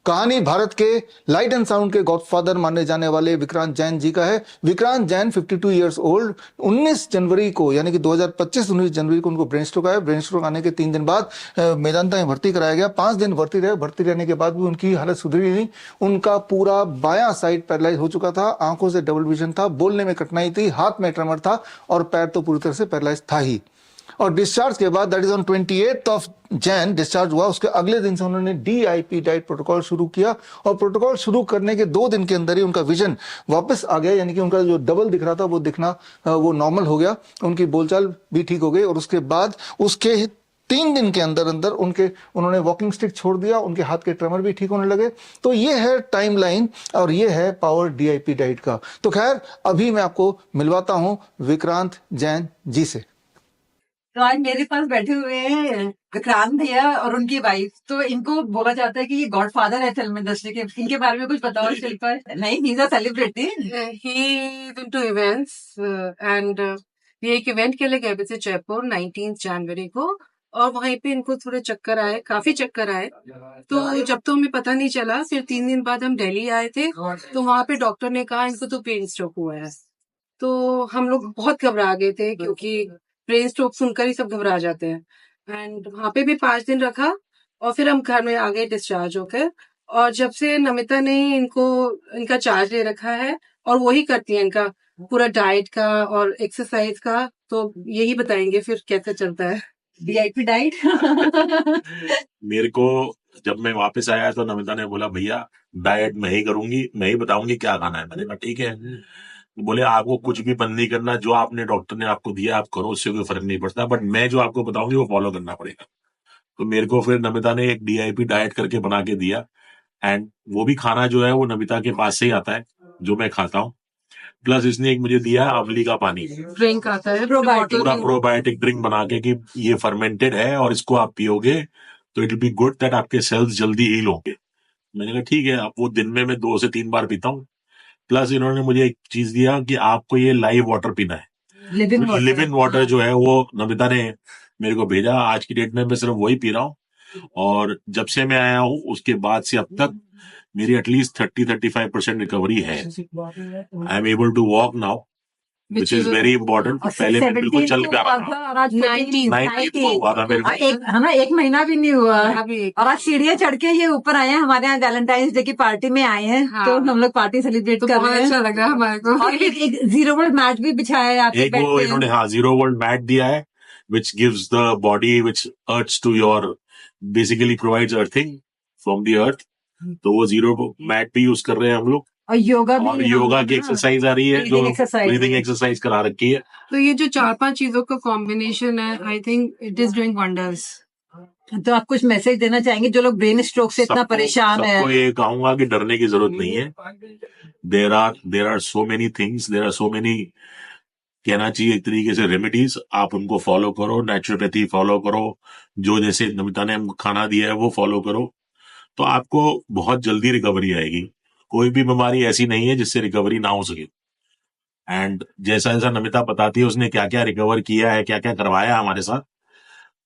कहानी भारत के light and sound के गॉडफादर माने जाने वाले विक्रांत जैन जी का है। Vikrant Jain 52 years old. 19 जनवरी को यानी कि 2025 19 जनवरी को उनको ब्रेन स्ट्रोक आया। ब्रेन स्ट्रोक आने के 3 दिन बाद मेदांता में भर्ती कराया गया। 5 दिन भर्ती रहे। भर्ती रहने के बाद भी उनकी हालत सुधरी नहीं। उनका पूरा बायां साइड पैरालाइज हो चुका था। आंखों से डबल विजन था, बोलने में कठिनाई थी, हाथ में ट्रेमर था और पैर तो पूरी तरह से पैरालाइज था ही। और डिस्चार्ज के बाद that is on 28 of Jain discharge हुआ। उसके अगले दिन से उन्होंने DIP डाइट प्रोटोकॉल शुरू किया और प्रोटोकॉल शुरू करने के 2 दिन के अंदर ही उनका विजन वापस आ गया, यानी कि उनका जो डबल दिख रहा था वो दिखना वो नॉर्मल हो गया। उनकी बोलचाल भी ठीक हो गई और उसके बाद उसके 3 दिन के अंदर अंदर उन्होंने वॉकिंग स्टिक छोड़ दिया। उनके हाथ के ट्रेमर भी ठीक होने लगे। तो ये है टाइमलाइन और ये है पावर DIP डाइट का। तो खैर अभी मैं आपको मिलवाता हूं विक्रांत जैन जी से। तो आज मेरे पास बैठे हुए हैं विक्रांत भैया और उनकी वाइफ। तो इनको बोला जाता है कि ये गॉडफादर है फिल्म इंडस्ट्री के। इनके बारे में कुछ बताओ शिल्पा। नहीं, he is a celebrity. he is into events and ये एक इवेंट के लिए गए थे जयपुर 19 जनवरी को और वहीं पे इनको थोड़े चक्कर आए, काफी चक्कर आए। तो जब तो हमें पता नहीं चला, फिर 3 दिन बाद हम दिल्ली आए थे तो वहां पे डॉक्टर ने कहा इनको तो ब्रेन स्ट्रोक हुआ है। तो हम लोग बहुत घबरा गए थे क्योंकि ब्रेन स्ट्रोक सुनकर ही सब घबरा जाते हैं। एंड वहां पे भी 5 दिन रखा और फिर हम घर में आ गए डिस्चार्ज होकर। और जब से नमिता ने इनका चार्ज ले रखा है और वही करती है इनका पूरा डाइट का और एक्सरसाइज का, तो यही बताएंगे फिर कैसे चलता है DIP डाइट। मेरे को जब मैं वापस आया तो नमिता ने बोला भैया डाइट मैं ही करूंगी, मैं ही बताऊंगी क्या खाना है। मैंने कहा ठीक है। बोले आपको कुछ भी बंद नहीं करना, जो आपने डॉक्टर ने आपको दिया आप करो, उससे कोई फर्क नहीं पड़ता, बट मैं जो आपको बताऊंगी वो फॉलो करना पड़ेगा। तो मेरे को फिर नमिता ने एक DIP डाइट करके बना के दिया एंड वो भी खाना जो है वो नमिता के पास से ही आता है जो मैं खाता हूँ। प्लस इसने एक मुझे दिया अमली का पानी, ड्रिंक आता है पूरा प्रोबायोटिक ड्रिंक बना के कि ये फर्मेंटेड है और इसको आप पियोगे तो it will be good that आपके सेल्स जल्दी हील होंगे। मैंने कहा ठीक है। अब वो दिन में मैं 2 से 3 बार पीता हूँ। प्लस इन्होंने मुझे एक चीज दिया कि आपको ये लाइव वाटर पीना है। लिव इन वाटर जो है वो नमिता ने मेरे को भेजा। आज की डेट में मैं सिर्फ वही पी रहा हूँ और जब से मैं आया हूँ उसके बाद से अब तक मेरी एटलीस्ट 30-35% रिकवरी है। I am able to walk now which is very important. पहले मैं बिल्कुल चल पा रहा था। 19 को हुआ था मेरे को। एक महीना भी नहीं हुआ और आज सीढ़ियाँ चढ़ के ये ऊपर आए हैं। हमारे यहाँ वैलेंटाइंस डे की पार्टी में आए हैं। हाँ। तो हम लोग पार्टी सेलिब्रेट कर रहे हैं। अच्छा लग रहा है हमारे को। और एक जीरो वर्ल्ड मैट भी बिछाया है आपके एक वो इन्होंने हाँ जीरो वर्ल्ड मैट दिया है which gives the body which earths to your basically provides earthing from the earth। तो वो जीरो मैट भी यूज कर रहे हैं हम लोग और योगा भी। और योगा की एक्सरसाइज आ रही है जो ब्रीदिंग एक्सरसाइज करा रखी है। तो ये जो 4-5 चीजों का कॉम्बिनेशन है, I think it is doing wonders. तो आप कुछ मैसेज देना चाहेंगे जो लोग ब्रेन स्ट्रोक से इतना परेशान है? सबको ये कहूंगा कि डरने की जरूरत नहीं है। There are so many things, there are so many कहना चाहिए एक तरीके से रेमेडीज। आप उनको फॉलो करो, नेचुरोपैथी फॉलो करो, जो जैसे नमिता ने हमको खाना दिया है वो फॉलो करो, तो आपको बहुत जल्दी रिकवरी आएगी। कोई भी बीमारी ऐसी नहीं है जिससे रिकवरी ना हो सके। एंड जैसा जैसा नमिता बताती है उसने क्या क्या रिकवर किया है, क्या क्या करवाया है हमारे साथ,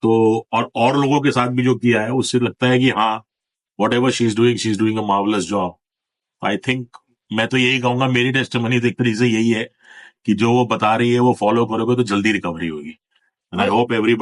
तो और लोगों के साथ भी जो किया है उससे लगता है कि हाँ what ever she is doing a marvellous job. I think मैं तो यही कहूंगा, मेरी टेस्टिमनी एक तरीके से यही है कि जो वो बता रही है वो फॉलो करोगे तो जल्दी रिकवरी होगी। And I hope everybody